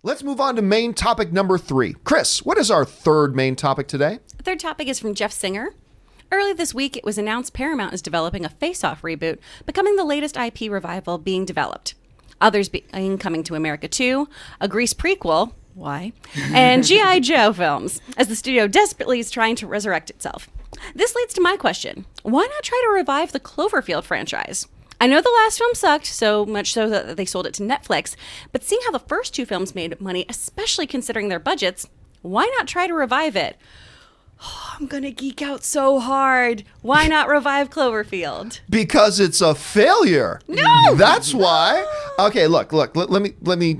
Let's move on to main topic number 3. Chris, what is our third main topic today? The third topic is from Jeff Singer. Early this week, it was announced Paramount is developing a face-off reboot, becoming the latest IP revival being developed. Others being Coming to America 2, a Grease Prequel, why, and GI Joe films, as the studio desperately is trying to resurrect itself. This leads to my question. Why not try to revive the Cloverfield franchise? I know the last film sucked, so much so that they sold it to Netflix, but seeing how the first 2 films made money, especially considering their budgets, why not try to revive it? Oh, I'm gonna geek out so hard. Why not revive Cloverfield? Because it's a failure. No! That's why. Okay, look, let me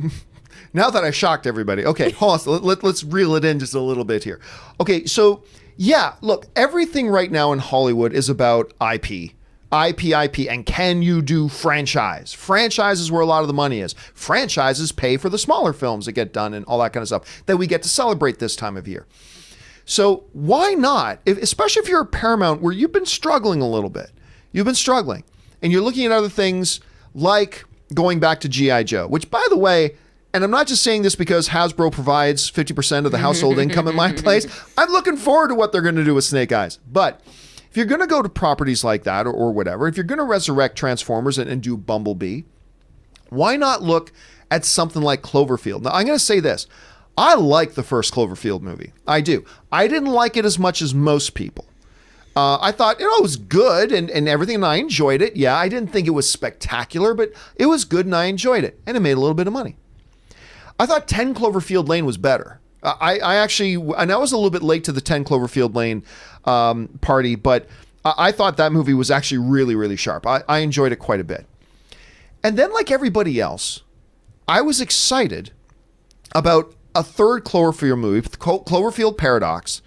now that I shocked everybody. Okay, hold on, let's reel it in just a little bit here. Okay, so yeah, look, everything right now in Hollywood is about IP. IP, and can you do franchise? Franchise is where a lot of the money is. Franchises pay for the smaller films that get done and all that kind of stuff that we get to celebrate this time of year. So why not, especially if you're at Paramount where you've been struggling a little bit. You've been struggling and you're looking at other things like going back to GI Joe, which by the way, and I'm not just saying this because Hasbro provides 50% of the household income at my place. I'm looking forward to what they're going to do with Snake Eyes. But if you're going to go to properties like that or whatever, if you're going to resurrect Transformers and do Bumblebee, why not look at something like Cloverfield? Now, I'm going to say this. I like the first Cloverfield movie. I do. I didn't like it as much as most people. I thought, it was good and everything, and I enjoyed it. Yeah, I didn't think it was spectacular, but it was good and I enjoyed it, and it made a little bit of money. I thought 10 Cloverfield Lane was better. I actually, and I was a little bit late to the 10 Cloverfield Lane party, but I thought that movie was actually really, really sharp. I enjoyed it quite a bit. And then like everybody else, I was excited about a third Cloverfield movie, Cloverfield Paradox,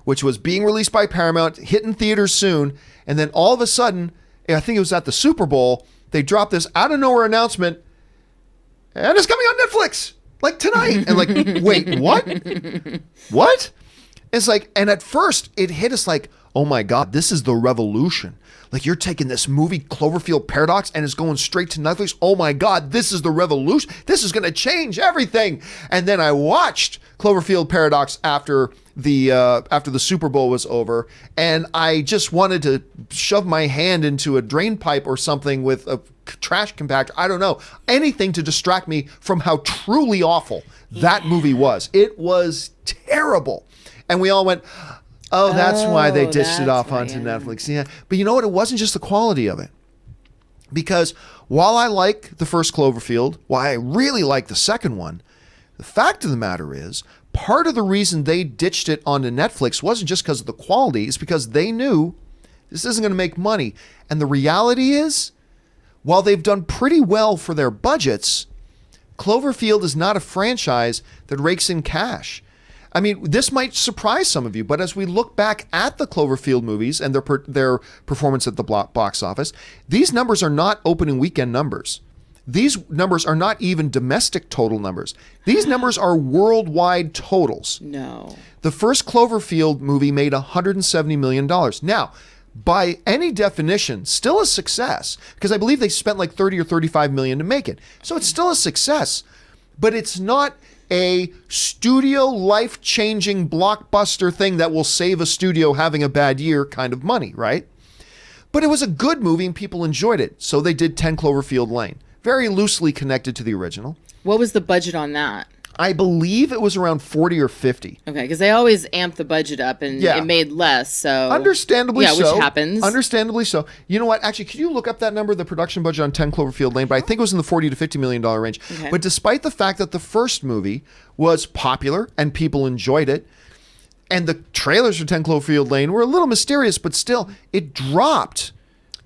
which was being released by Paramount, hitting theaters soon, and then all of a sudden, I think it was at the Super Bowl, they dropped this out of nowhere announcement, and it's coming on Netflix! Like tonight. And like, wait, what? What? It's like, and at first it hit us like, oh my God, this is the revolution. Like you're taking this movie, Cloverfield Paradox, and it's going straight to Netflix. Oh my God, this is the revolution. This is going to change everything. And then I watched Cloverfield Paradox after the Super Bowl was over, and I just wanted to shove my hand into a drain pipe or something with a trash compactor. I don't know. Anything to distract me from how truly awful that movie was. It was terrible. And we all went, oh, that's why they ditched it off onto Netflix. Yeah. But you know what? It wasn't just the quality of it. Because while I like the first Cloverfield, while I really like the second one, the fact of the matter is, part of the reason they ditched it onto Netflix wasn't just because of the quality, it's because they knew this isn't going to make money. And the reality is, while they've done pretty well for their budgets, Cloverfield is not a franchise that rakes in cash. I mean, this might surprise some of you, but as we look back at the Cloverfield movies and their performance at the box office, these numbers are not opening weekend numbers. These numbers are not even domestic total numbers. These numbers are worldwide totals. No. The first Cloverfield movie made $170 million. Now, by any definition, still a success, because I believe they spent like 30 or 35 million to make it. So it's still a success, but it's not a studio life-changing blockbuster thing that will save a studio having a bad year kind of money, right? But it was a good movie and people enjoyed it. So they did 10 Cloverfield Lane. Very loosely connected to the original. What was the budget on that? I believe it was around 40 or 50. Okay, because they always amp the budget up and it made less, so... Understandably so. Yeah, which happens. Understandably so. You know what? Actually, could you look up that number, the production budget on 10 Cloverfield Lane? But I think it was in the $40 to $50 million range. Okay. But despite the fact that the first movie was popular and people enjoyed it, and the trailers for 10 Cloverfield Lane were a little mysterious, but still, it dropped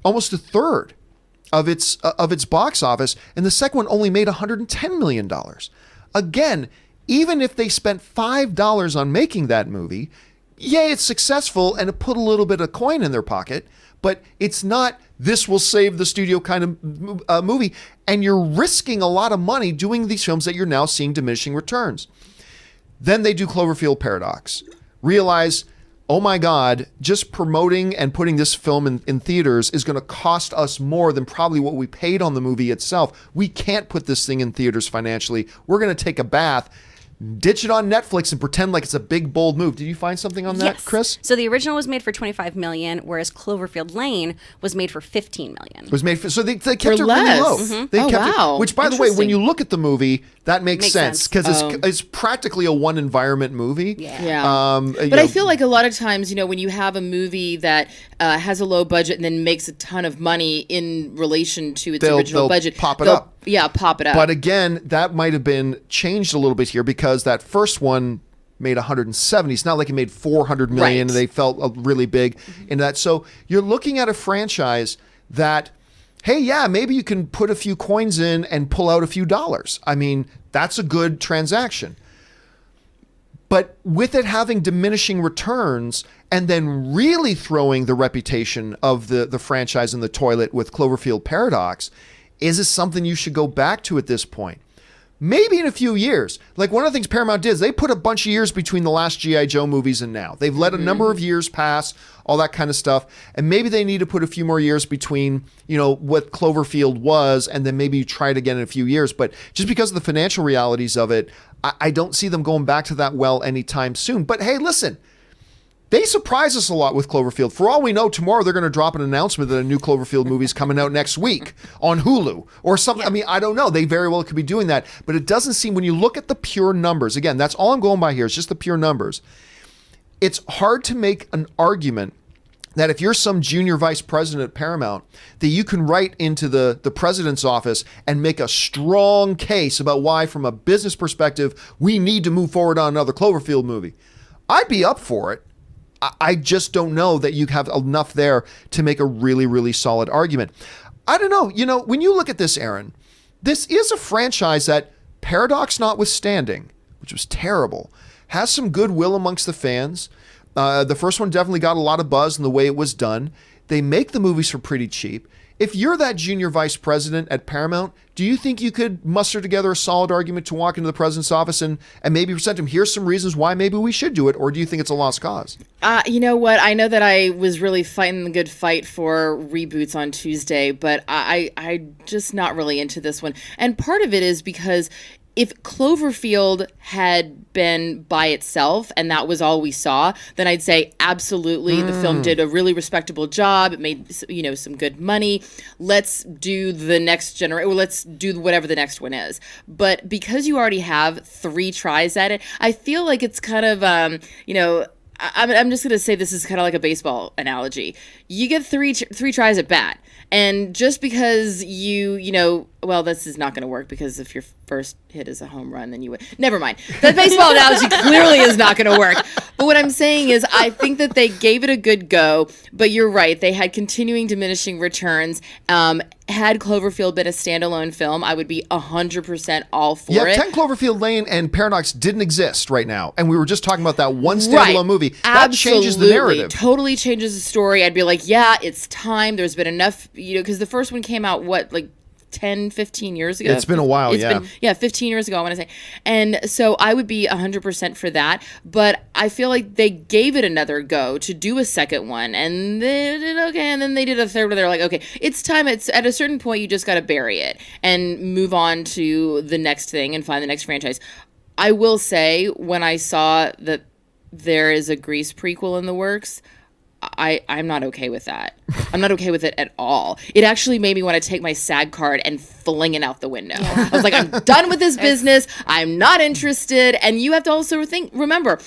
almost a third of its box office, and the second one only made $110 million. Again, even if they spent $5 on making that movie, yay, it's successful and it put a little bit of coin in their pocket, but it's not this will save the studio kind of movie, and you're risking a lot of money doing these films that you're now seeing diminishing returns. Then they do Cloverfield Paradox. Realize oh my God, just promoting and putting this film in theaters is going to cost us more than probably what we paid on the movie itself. We can't put this thing in theaters financially. We're going to take a bath, ditch it on Netflix, and pretend like it's a big, bold move. Did you find something on that, Chris? So the original was made for $25 million, whereas Cloverfield Lane was made for $15 million. It was made for, so they kept it less. really low. Mm-hmm. They Oh, kept wow. it, which, by the way, when you look at the movie, that makes sense because it's practically a one environment movie. Yeah. But I feel like a lot of times, when you have a movie that has a low budget and then makes a ton of money in relation to its original budget, pop it up. Yeah, pop it up. But again, that might have been changed a little bit here because that first one made 170. It's not like it made 400 million. And they felt really big in that. So you're looking at a franchise that, hey, yeah, maybe you can put a few coins in and pull out a few dollars. I mean, that's a good transaction. But with it having diminishing returns and then really throwing the reputation of the franchise in the toilet with Cloverfield Paradox, is this something you should go back to at this point? Maybe in a few years. Like one of the things Paramount did is they put a bunch of years between the last GI Joe movies and now. They've let a number of years pass, all that kind of stuff. And maybe they need to put a few more years between, what Cloverfield was, and then maybe you try it again in a few years. But just because of the financial realities of it, I don't see them going back to that well anytime soon. But hey, listen, they surprise us a lot with Cloverfield. For all we know, tomorrow they're going to drop an announcement that a new Cloverfield movie is coming out next week on Hulu or something. Yeah. I mean, I don't know. They very well could be doing that. But it doesn't seem, when you look at the pure numbers, again, that's all I'm going by here. It's just the pure numbers. It's hard to make an argument that if you're some junior vice president at Paramount, that you can write into the president's office and make a strong case about why, from a business perspective, we need to move forward on another Cloverfield movie. I'd be up for it. I just don't know that you have enough there to make a really, really solid argument. I don't know. When you look at this, Aaron, this is a franchise that, Paradox notwithstanding, which was terrible, has some goodwill amongst the fans. The first one definitely got a lot of buzz in the way it was done. They make the movies for pretty cheap. If you're that junior vice president at Paramount, do you think you could muster together a solid argument to walk into the president's office and maybe present him, here's some reasons why maybe we should do it, or do you think it's a lost cause? You know what? I know that I was really fighting the good fight for reboots on Tuesday, but I just not really into this one. And part of it is because if Cloverfield had been by itself and that was all we saw, then I'd say absolutely the film did a really respectable job. It made some good money. Let's do the next generation, or let's do whatever the next one is. But because you already have 3 tries at it, I feel like it's kind of I'm just going to say this is kind of like a baseball analogy. You get three tries at bat. And just because this is not going to work, because if your first hit is a home run, then you would. Never mind. That baseball analogy clearly is not going to work. But what I'm saying is I think that they gave it a good go, but you're right. They had continuing diminishing returns. Had Cloverfield been a standalone film, I would be 100% all for it. 10 Cloverfield Lane and Paradox didn't exist right now. And we were just talking about that one standalone movie. That changes the narrative. Totally changes the story. I'd be like, yeah, it's time. There's been enough, because the first one came out, 10, 15 years ago? It's been a while, yeah. 15 years ago, I want to say. And so I would be 100% for that. But I feel like they gave it another go to do a second one. And they did okay. And then they did a third where they're like, okay, it's time. It's at a certain point, you just got to bury it and move on to the next thing and find the next franchise. I will say, when I saw that there is a Grease prequel in the works, I'm not okay with that. I'm not okay with it at all. It actually made me want to take my SAG card and fling it out the window. I was like, I'm done with this business. I'm not interested. And you have to also remember,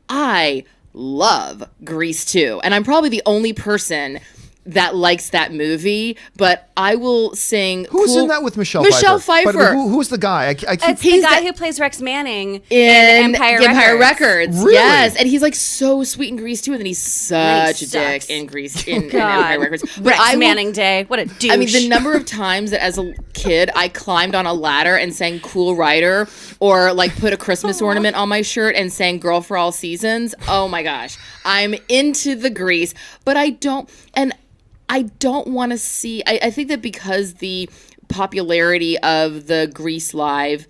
I love Grease 2. And I'm probably the only person that likes that movie, but I will sing. Who's in that with Michelle Pfeiffer? But who's the guy? It's the guy who plays Rex Manning in Empire Records. Really? Yes, and he's so sweet in Grease too, and then he's such a dick in Grease in Empire Records. But Rex Manning Day, what a douche! I mean, the number of times that as a kid I climbed on a ladder and sang "Cool Rider," or put a Christmas ornament on my shirt and sang "Girl for All Seasons." Oh my gosh, I'm into the Grease, but I don't want to see. I think that because the popularity of the Grease Live,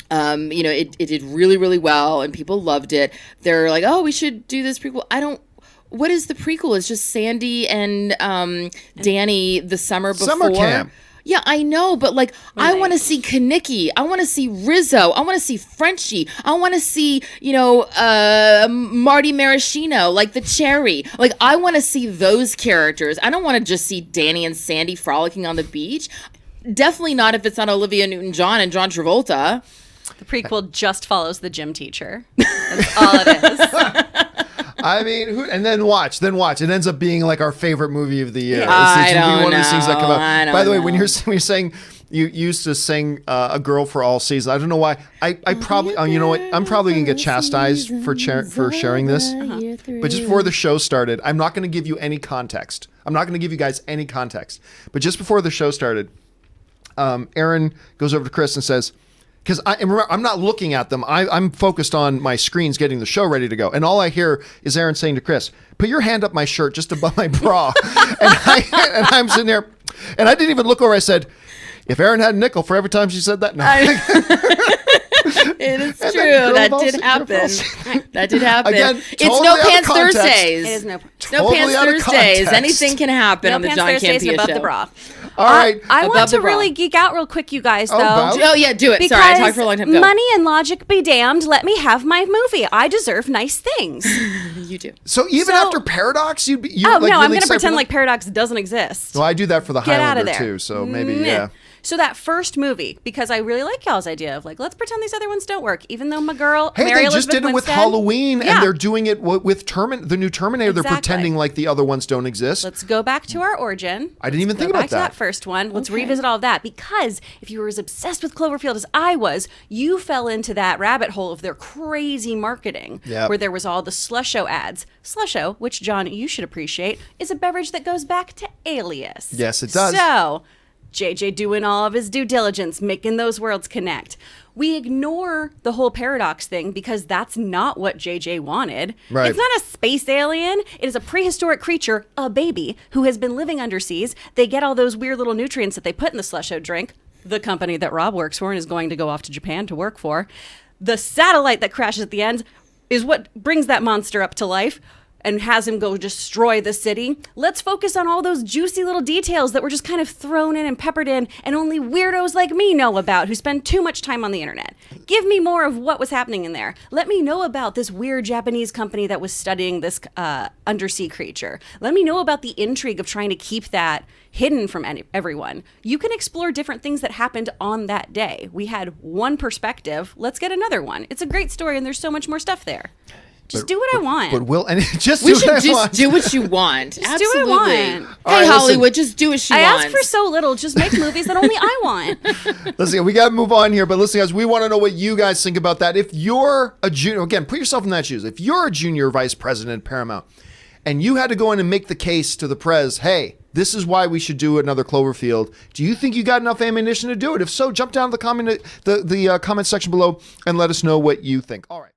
it did really, really well and people loved it. They're like, oh, we should do this prequel. what is the prequel? It's just Sandy and Danny the summer before. Summer camp. Yeah, I know, but like, I want to see Kanicki. I want to see Rizzo. I want to see Frenchie. I want to see, Marty Maraschino, like the Cherry. Like, I want to see those characters. I don't want to just see Danny and Sandy frolicking on the beach. Definitely not if it's not Olivia Newton-John and John Travolta. The prequel just follows the gym teacher. That's all it is. I mean, and then watch. It ends up being like our favorite movie of the year. I don't one of these things that come know. out. By the way, when you're saying you used to sing "A Girl for All Seasons," I don't know why. I probably, you know what? I'm probably gonna get chastised for sharing this. But just before the show started, I'm not gonna give you any context. I'm not gonna give you guys any context. But just before the show started, Aaron goes over to Chris and says, because I'm not looking at them. I'm focused on my screens getting the show ready to go. And all I hear is Aaron saying to Chris, put your hand up my shirt just above my bra. and I'm sitting there, and I didn't even look over. I said, if Aaron had a nickel for every time she said that, no. It is true. That did happen. That did happen. Again, it's totally No out of Pants context. Thursdays. It is no No Pants out of Thursdays. context. Anything can happen on the Pants John Thursdays Campea above Show. the bra. All right. I Above want the to bra. really geek out real quick, you guys, though. about? Oh, yeah, do it. Because Sorry, I talked for a long time. Go. money and logic be damned. Let me have my movie. I deserve nice things. You do. So even after Paradox, you're Oh, like no, I'm really going to excited for pretend that? like Paradox doesn't exist. Well, I do that for the Get out of Highlander there. too, so maybe, Meh. yeah. So that first movie, because I really like y'all's idea of like, let's pretend these other ones don't work, even though my girl, Hey, Mary they just Elizabeth did it with Winstead- Halloween, Yeah. and they're doing it with the new Terminator. They're Exactly. pretending like the other ones don't exist. Let's go back to our origin. I didn't even think Go about back to that first one. Let's revisit all of that, because if you were as obsessed with Cloverfield as I was, you fell into that rabbit hole of their crazy marketing, Yep. where there was all the Slusho ads. Slusho, which John, you should appreciate, is a beverage that goes back to Alias. Yes, it does. So, JJ doing all of his due diligence, making those worlds connect. We ignore the whole paradox thing because that's not what JJ wanted. Right. It's not a space alien. It is a prehistoric creature, a baby, who has been living underseas. They get all those weird little nutrients that they put in the Slusho drink, the company that Rob works for and is going to go off to Japan to work for. The satellite that crashes at the end is what brings that monster up to life and has him go destroy the city. Let's focus on all those juicy little details that were just kind of thrown in and peppered in and only weirdos like me know about who spend too much time on the internet. Give me more of what was happening in there. Let me know about this weird Japanese company that was studying this undersea creature. Let me know about the intrigue of trying to keep that hidden from everyone. You can explore different things that happened on that day. We had one perspective. Let's get another one. It's a great story and there's so much more stuff there. Just do what I want. But and just We do should what I just want. do what you want. do what I Absolutely. want. Hey, All right, Hollywood, listen. just do what she I wants. ask for so little. Just make movies that only I want. Listen, we got to move on here, but listen, guys, we want to know what you guys think about that. If you're a junior, again, put yourself in that shoes. If you're a junior vice president at Paramount and you had to go in and make the case to the prez, hey, this is why we should do another Cloverfield. Do you think you got enough ammunition to do it? If so, jump down to the comment section below and let us know what you think. All right.